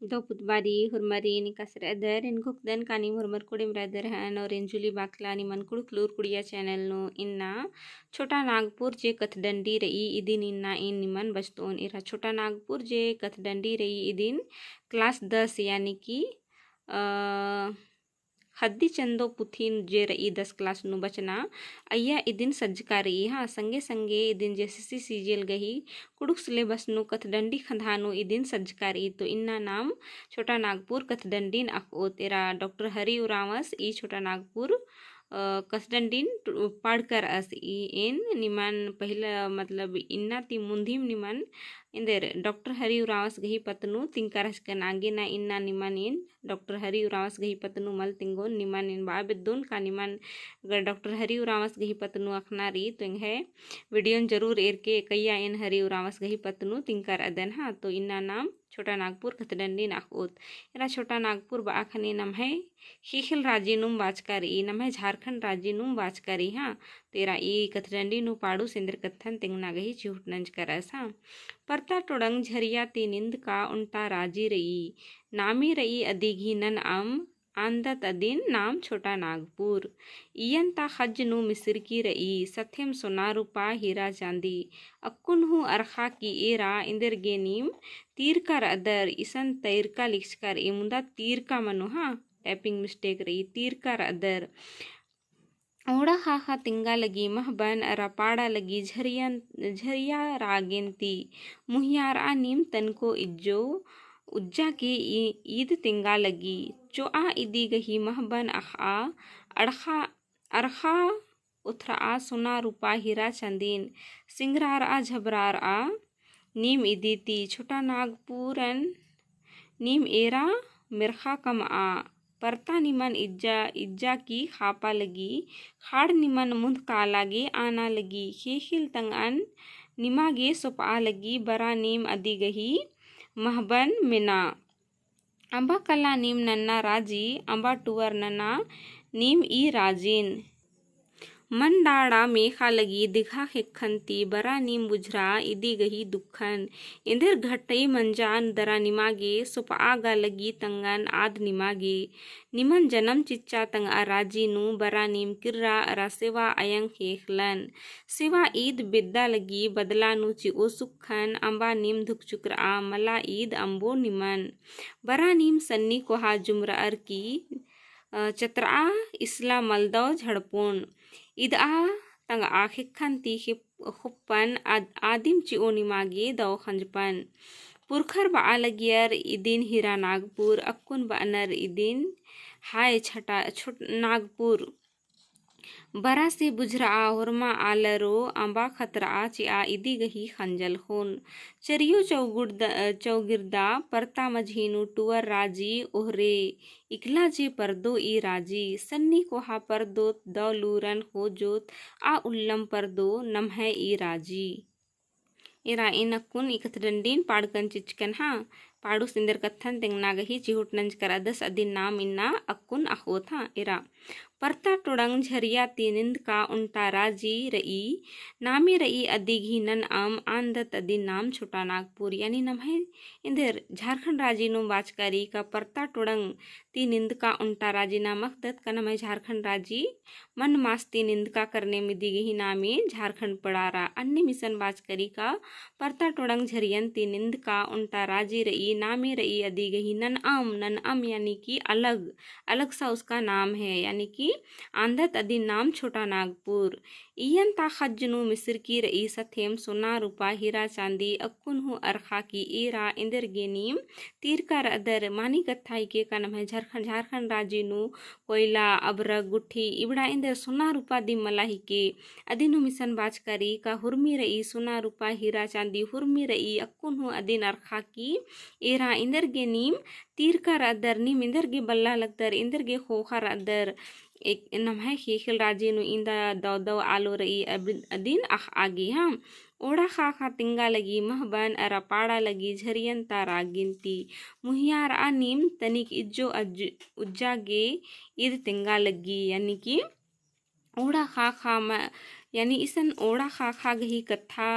दो पुतबारी हुरमरी निकासर अदर इनको दन कानी हुरमर कुड़िम रदर हन और इंजुली बाकला निमन कुड़ुक्लूर कुड़िया चैनल नो इन्ना छोटा नागपुर जे कथडंडी रही इदिन इन्ना इन निमन बस्तोन इरा छोटा नागपुर जे कथडंडी रही इदिन क्लास 10 यानी कि हद्दी चंदो पुथीन जे रही 10 क्लास नु बचना अय्या इदिन सज्जका रही हाँ संगे संगे इदिन जैसे सीजियल गही कुड़ुक सिलेबस नु कथडंडी खंधानु इदिन सज्जका रही तो इन्ना नाम छोटा नागपुर कथडंडीन अको तेरा डॉक्टर हरि उरावस ई छोटा नागपुर कथडंडीन पढ़कर अस इन निमन पहला मतलब इन्ना ती मुंधीम निमन इंदेर डॉक्टर हरि उरावस गही पतनु तिंकारस कन आगे ना इन्ना निमन इन डॉक्टर हरि उरावस गही पतनु मल तिंगो निमन इन बाबेदुन का निमन डॉक्टर हरि उरावस गही पतनु अखनारी तो है वीडियो जरूर एर के कैया इन हरि उरावस गही पतनु तिंकार अदन हाँ तो इन्ना नाम छोटा नागपुर कथडंडी नाकोत इरा छोटा नागपुर बाखनी नम है खीखिल राज्य नुम बाचकारी नम है झारखंड राज्य नुम बाचकारी हाँ तेरा ई कथडंडी नु पाड़ू सिंदर कथन तिंगना गही चिहुट नंज करस हाँ परता टोडंग झरिया ती निंद का उनता राजी रही नामी रही अधिघी नन अम आंदत अदिन नाम छोटा नागपुर इयन ता खज नु मिस्र की रही सथेम सोना रूपा हीरा चांदी अक्कुन हूँ अरखा की एरा इंदर गे नीम तीर कर अदर इसन तैर का लिखकर इमुदा तीर का मनु हाँ टाइपिंग मिस्टेक रही तीर कर अदर ओड़ा खा तिंगा लगी महबन रपाड़ा लगी झरिया रागेंती मुहियार आ नीम तनको इज्जो उज्जा के ईद तिंगा लगी चो आ इदी गही महबन अखा अड़खा अरखा उथरा आ सोना रूपा हीरा चंदीन सिंगरार आ झबरार आ नीम इदी ती छोटा नागपुरन नीम एरा मिरखा कम आ परता निमन इज्जा की खापा लगी खाड़ निमन मुंद का लागे आना लगी खीखिल तंगन निमागे सोपा लगी बरा नीम अदी गही महबन मिना अंबा कला नीम नन्ना राजी अंबा टुवर नन्ना नीम ई राजीन मन डाड़ा मेखा लगी दिखा खिखंती बरा नीम बुझरा इदी गही दुखन इंधर घटई मंजान दरा निमागे सुप आगा लगी तंगन आद निमागे निमन जन्म चिच्चा तंग अराजी नु बरा नीम किर्रा अरा सेवा अयंग हेखलन सेवा ईद बिद्दा लगी बदला नु चिओ सुखन अंबा नीम धुक चुक्र आ मला ईद अंबो निमन बरा नीम सन्नी को हा जुमरा अर की चतरा इसला मलदो झड़पोन इदा तंग आखिखन ती खुप्पन आदिम चिओ निमागे दो खंजपन पुरखर बा लगियर इदिन हीरा नागपुर अक्कुन बानर इदिन हाय छटा छुट नागपुर बरा से बुझरा हुरमा आलरो अंबा खतरा चिया इदी गही खंजल खून चरियो चौगिरदा परता मझीनु टुवर राजी ओहरे इकला जे परदो ई राजी सन्नी कोहा परदो दौलूरन हो जोत आ उल्लम परदो नम है ई राजी इरा इनकुन इकथडंडीन पाड़कन चिचकन हाँ पाड़ू सिंदर कथन तिंगना गही चिहुट नंज करा दस अदिन नाम इन्ना अक्कुन अखोत हाँ इरा परता टोडंग झरिया तीनिंद का उनता राजी रई नामी रई अदिघी नन अम आंदत अदिन नाम छोटा नागपुर यानी नम है इंदर झारखंड राजी नु बाचकारी का परता टोडंग तीनिंद का उनता राजी नामक दत का नम है झारखंड राजी मन मास तीनिंद का करने में दी गही नामे झारखंड पड़ारा अन्य मिशन बाचकारी का परता टोडंग झरियन तीनिंद का उनता राजी रई नामे रई अदी गही नन अम यानी कि अलग अलग सा उसका नाम है यानी कि आंधत अदी नाम छोटा नागपुर इयन ता खज्जनु मिस्र की रई सथेम सोना रूपा हीरा चांदी अक्कुन हूँ अरखा की एरा इंदर गेनीम तीर कर अदर मानी कथाई के का नाम है झारखंड राज्य नु कोयला अबरक गुट्ठी इबड़ा इंदर सोना रूपा दी मलाही के अदिनु मिशन बाचकारी का हुरमी रई सोना रूपा हीरा चांदी हुरमी रई अक्कुन हूँ अदिन अरखा की एरा इंदर गेनीम तीर कर अदर नीम इंदर गे बल्ला लगदर इंदर गे खोखर अदर एक नम है खीखिल राजी नु इंदा दौ आलो रई अदिन अख आगी हाँ ओड़ा खा तिंगा लगी महबन अरा पाड़ा लगी झरियन तारा गिनती मुहियार आ नीम तनिक इज्जो उज्जा गे ईद तिंगा लगी यानी कि ओड़ा खा यानी इसन ओड़ा खा गही कथा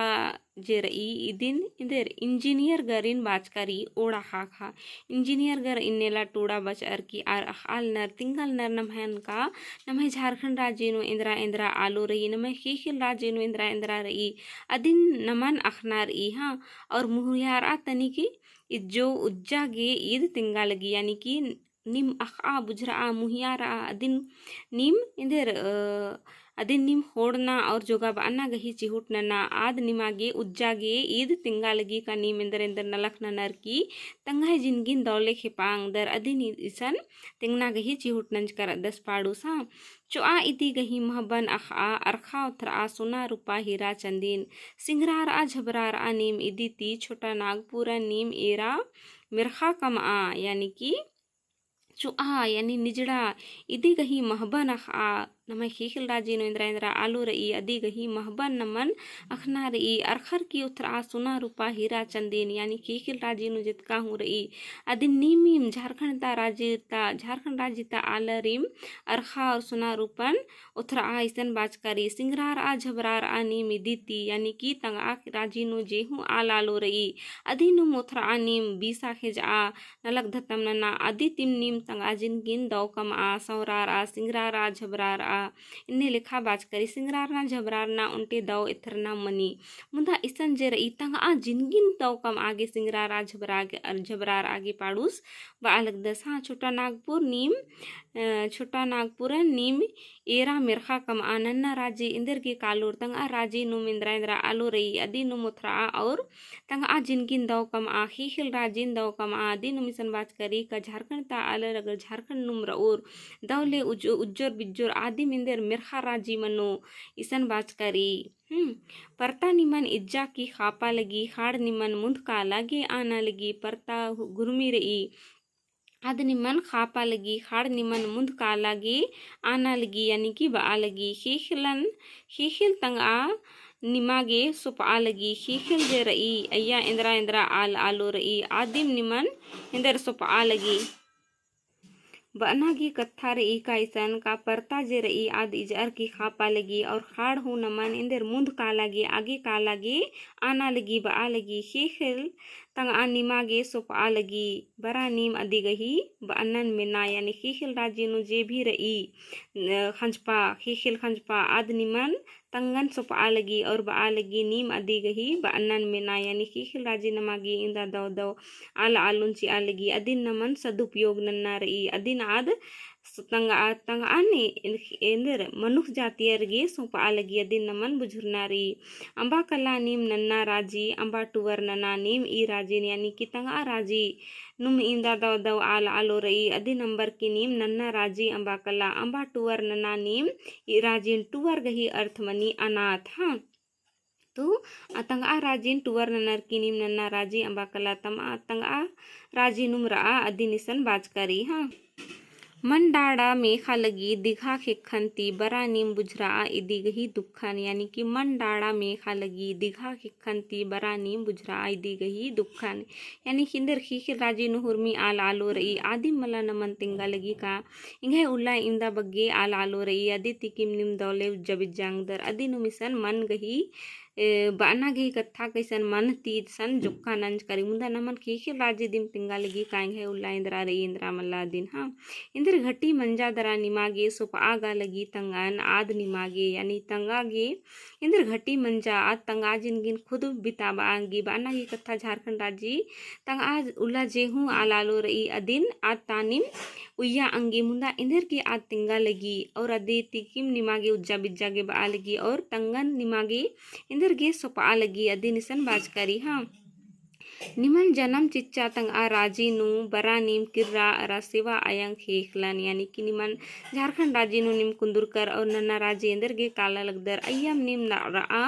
जे रई इदिन इंदर इंजीनियर गरिन बाचकारी ओड़ा हाखा इंजीनियर गर इन्नेला टोड़ा बचर की आर आल नर तिंगल नर नमहन का नमह झारखंड राज्य नो इंद्रा इंद्रा आलो रही नमह खीखिल राज्य नो इंद्रा इंद्रा रही अदिन नमन अखनार ई हाँ और मुहयारा तनी की इज्जो उज्जा गे ईद तिंगा लगी यानी कि निम अखा बुझरा मुहियारा अदिन नीम इंदर अदिन निम होड़ना और जोगा बाना गही चिहुट नना आद निमागे उज्जागे ईद तिंगा लगी का नीम इंदर इंदर नलख ननर की तंगाई जिनगिन दौले खेपांग दर अदिन इसन तिंगना गही चिहुट नंज कर दस पाड़ू सा चोआ इति गही महबन अखा अरखा उथरा सोना रूपा हीरा चंदीन सिंगरार आ झबरार आ नीम इदी ती छोटा नागपुरा नीम एरा मिरखा कम आ यानी कि चुआ यानी निजड़ा इदी गही महबन अखा नमय खीखिल राजी नो इंद्रा इंद्रा आलू रई अदी गही महबन नमन अखना रई अरखर की उथरा सोना रूपा हीरा चंदीन यानी खीखिल राजी नो जितका हूँ रई अदी नीमीम झारखंड राज्यता आलरीम अरखा और सोना रूपन उथरा ऐसन बाचकारी सिंगरार आ झबरार आ नीम दीती यानी कि तंगा राजी नो जेहू आल आलो रई अदी नुम उथरा आ नीम बीसा खेज आ नलक धतम नना अदी तिम नीम तंगा जिनगिन दौकम आ सौरार आ सिंगरार आ झबरार आ इन्हें लिखा बाचकरी सिंगरारना झबरारना उनटे दौ इथरना मनी मुदा इसन जे रई तंग आ जिनगिन दौ कम आगे सिंगरार झबरार आगे पाड़ूस व अलग दस हाँ छोटा नागपुर नीम एरा मिरखा कम आ नन्ना राजी इंदर के कालोर तंग आ राजी नुम इंद्रा इंद्रा आलो रई अदी नुम उथरा और तंग आ जिनगिन दौ कम आ खीखिल राजिन दौ कम आ अदी नुम इसन बाचकरी का झारखंड ता आलर अगर झारखंड नुम रऊर दौले उज्जोर बिज्जोर आदि मिंदर मिरखा राजी मनो इसन बाचकरी परता निमन इज्जा की खापा लगी खाड़ निमन मुंद का लागे आना लगी परता गुरमी रई आद निमन खापा लगी खाड़ निमन मुंद का लागे आना लगी यानी कि बा लगी खीखिल तंग आ निमागे सुपा लगी खीखिल जे रई अय्या इंद्रा इंद्रा आल आलो रई आदिम निमन इंदर सुपा लगी बना की कत्था रई का ईसन का परता जे रई आद इजर की खापा लगी और खाड़ हो नमन इंदर मुंद का लगी आगे का लगी आना लगी बा लगी खीखिल तंग आ निमागे सुपा लगी बरा नीम अदी गही बन्नन मिना यानी खीखिल राजी नु जे भी रई खंजपा खीखिल खंजपा आद निमन तंगन सुपा लगी और बा लगी नीम अदी गही बन्नन मिना यानी खीखिल राजी नमागी इंदा दौ दौ आल आलुंची आ लगी अदिन नमन सदुपयोग नन्ना रई अदिन आद तंगाने इंदर मनुख जातियरगे सोपा लगी अदिन नमन बुझुरनारी अंबा कला नीम नन्ना राजी अंबा टुवर नना नीम ई राजी यानी कि तंगा राजी नुम इंदा दौ दौ आल आलो रई अदिन नंबर की नीम नन्ना राजी अंबा कला अंबा टुवर नना नीम ई राजीन टुवर गही अर्थ मनी अनाथ हाँ तो तंगा राजीन टुवर ननर की नीम नन्ना राजी अंबा कला तंगा राजी नुम रा अदिनिसन बाजकारी हाँ मन डाड़ा मेखा लगी दिघा खिखंती बरा नीम बुझरा इदी गही दुखन यानी कि मन डाड़ा मेखा लगी दिघा खिखंती बरा नीम बुझरा इदी गही दुखन यानी खिंदर खीखिल राजी नुहुर्मी आल आलो रई आदि मला नमन तिंगा लगी का इंगे उल्ला इंदा बग्गे आल आलो रई अदि तिकिम निम दौले जबिजांगदर अदि नुमिसन मन गही बाना गही कत्था कैसन मन तीज सन जुक्का नंज करी मुंदा नमन खीखिल राजी दिम तिंगा लगी कांगे उल्ला इंद्रा रई इंद्रा मल्ला दिन हाँ इंद्र घटी मंजा दरा निमागे सुप आगा लगी तंगान आद निमागे यानी तंगागे इंद्र घटी मंजा आद तंगा जिनगिन खुद बिताबा आंगी बाना की कत्था झारखंड राजी तंगा उल्ला जेहू आलालो रई अदिन आद तानिम उया अंगे मुंदा इंद्र की आद तिंगा लगी और अदे तिकिम निमागे उज्जा बिज्जा गे बा लगी और तंगन निमागे इंद्र गे सुपा लगी अदिन इसन बाजकारी हाँ निमन जन्म चिच्चा तंग आ राजी नु बरा नीम किर्रा अरा सेवा आयंग खेखलन यानी कि निमन झारखंड राजी नु निम कुंदुरकर और नन्ना राजी इंदर गे काला लगदर अय्यम नीम रा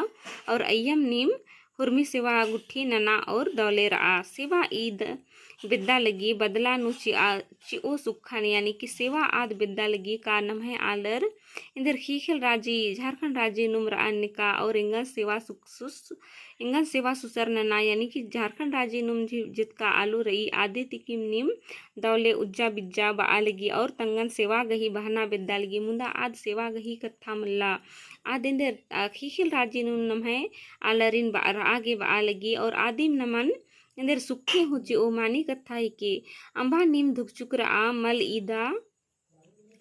और अय्यम नीम हुर्मी सेवा गुट्ठी नना और दौले रा सेवा ईद बिद्दा लगी बदला नु चिओ सुखान यानी कि सेवा आद बिद्दा लगी का नम है आलर इंदर खीखल राजी झारखंड राज्य नुम्र अन्निका और इंगन सेवा सुसर नना यानी कि झारखंड राज्य नुम जितका आलू रही आदि तिकिम निम दौले उज्जा बिज्जा बालगी और तंगन सेवा गही बहना बिद्दा लगी मुंदा आद सेवा गही कथा मल्ला आद इंदर खीखल राज्य नुम नम है आलरिन आगे बालगी और आदिम नमन इंदर सुखे हुची ओ मानी कथा ही के अंबा नीम धुकचुकर आ मल ईदा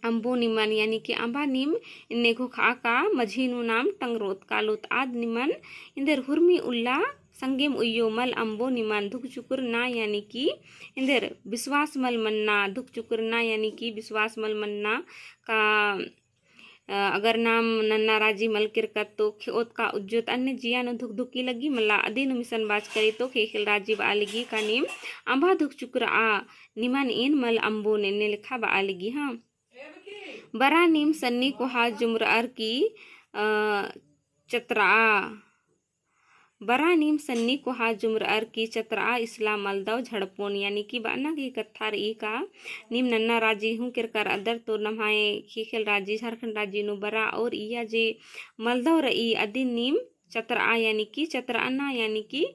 अंबो निमन यानी कि अंबा नीम इन्ने को खाका मझीनु नाम टंगरोत कालोत आद निमन इंदर हुरमी उल्ला संगेम उयो मल अंबो निमन धुक चुकुर ना यानी कि इंदर विश्वास मल मन्ना धुक चुकुर ना यानी कि विश्वास मल मन्ना का अगर नाम नन्ना राजी मल किरकत तो खेत का उज्जत अन्य जिया न धुक धुकी लगी मल्ला अदी न मिशन बाज करी तो खेखिल राजी बालगी का नीम अंबा धुक चुकुर आ निमन इन मल अंबो ने लिखा बालगी हाँ बरा नीम सन्नी को हाथ जुमरार की चतरा बरा नीम सन्नी को हाथ जुमरार की चतरा इस्लाम मलदव झड़पोन यानी कि बाना की कथा रही का नीम नन्ना राजी हूँ किरकर अदर तो नमाए खीखल राजी झारखंड राजी नु बरा और इया जे मलदव रही अदी नीम चतरा यानी कि चतराना यानी कि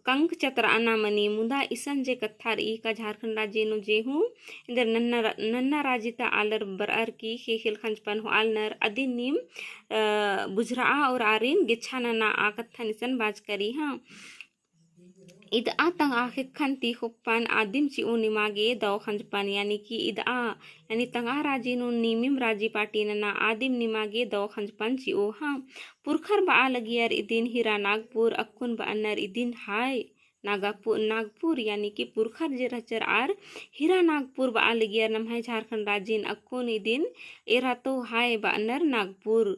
कंक चतराना मनी मुदा इसन जे कथा रही का झारखंड राज्य नु जे हूँ इंदर नन्ना राजिता आलर बरअर की खेखिल खंचपन हो आलनर अदी नीम बुझरा और आरिन गिच्छा नना आ कथा निसन बाज करी हाँ इद आ तंग आखिर खंती खुप्पन आदिम चिओ निमागे दौ खंजपन यानी कि इद आ यानी तंगा राजी नु नीमिम राजी पार्टी नना आदिम निमागे दौ खंजपन चिओ हाँ पुरखर बा लगियर इदिन हीरा नागपुर अक्कुन बअनर इदिन हाय नागपुर यानी कि पुरखर जे रचर आर हीरा नागपुर बा लगियर नम है झारखंड राज्य अक्कुन इदिन एरा तो हाय बअनर नागपुर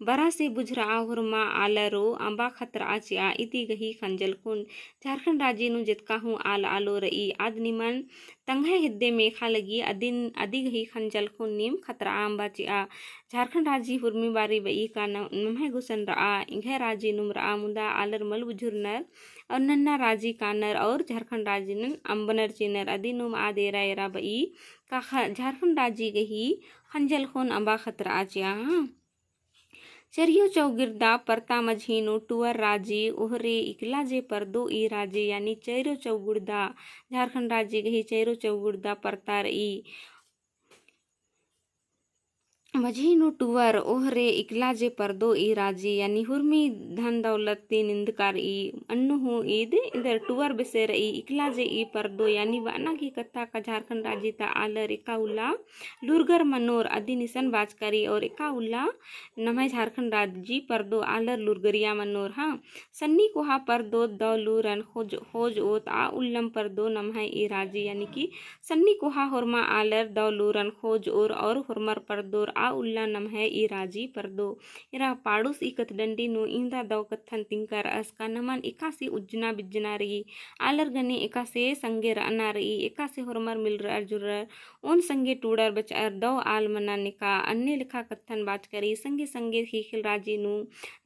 बरा से बुझरा हुरमा आलरो अंबा खतरा आचिया इति गही खंजल कुन झारखंड राज्य नु जितका हूँ आलो रही आद निमन तंगे हिद्दे मेखा लगी अदी गही खंजल कुन नीम खतरा आंबा चिया झारखंड राज्य हुर्मी बारी बई का नमहे गुसन रहा इंघे राजी नुम रहा मुदा आलर मल बुझुरनर और नन्ना राजी कानर और झारखंड राज्य नन अंबनर चिनर अदी नुम आ दे एरा बई का झारखंड राज्य गही खंजल खुन अंबा खतरा आचिया चरियो चौगिरदा परता मझीनु टुअर राजी ओहरे इकला जे परदो ई राजे यानी चैरो चौगुड़दा झारखंड राज्य गही चैरो चौगुड़दा परता रही मझीनु टुअर ओहरे इकला जे परदो ई राजी यानी हुर्मी धन दौलत तीन इंदकार ई अन्नु हूँ ईद इधर टुअर बेसेर ई इकला जे ई परदो यानी वाना की कथा का झारखंड राज्य ता आलर इकाउल्ला लुरगर मनोर अदी निसन बाजकारी और इकाउल्ला नमय झारखंड राज्य परदो आलर लुरगरिया मनोर हाँ सन्नी कोहा परदो दौलूरन खोज ओत आ उल्लम परदो नमय ई राजी यानी कि सन्नी कोहा हुरमा आलर दौलूरन खोज और हुरमर परदोर आ उल्ला नम है ई राजी परदो इरा पाड़ुस ई कथडंडी नु इंदा दौ कथन तिंकर अस्का नमन इकासी उज्जना बिज्जना रही आलर गने इकासे संगे रना रही इकासे हुरमर मिल अर्जुर उन संगे टूडर बचार दौ आल मना निका अन्य लिखा कथन बात करी संगे संगे खीखिल राजी नु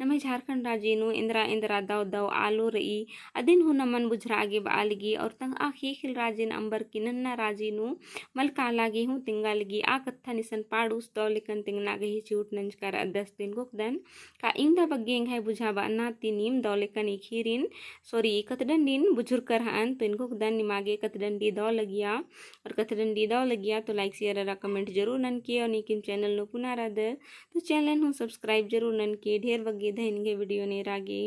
नमे झारखंड राजी नु इंद्रा दौ दौ आलो रही अदिन हु नमन बुझरा आगे बालगी और तंग आ खीखिल राजी अंबर की नन्ना राजी नु मलका लागी हूँ तिंगा लगी आ कथन निसन पाड़ुस दौ तिंगना गही चिउट नंजकर दस दिन गोकदन का इंदा बग्गेंग है बुझाबा ना तिनीम दौलेकन इखीरिन सॉरी कतडंडीन बुजुर्कर हन तो इनको दन निमागे कतडंडी दौ लगिया और कतडंडी दौ लगिया तो लाइक शेयर कमेंट जरूर नन किए और निकिन चैनल नो पुनः तो चैनल हूँ सब्सक्राइब जरूर नन किए ढेर बग्गे धन वीडियो ने रागे।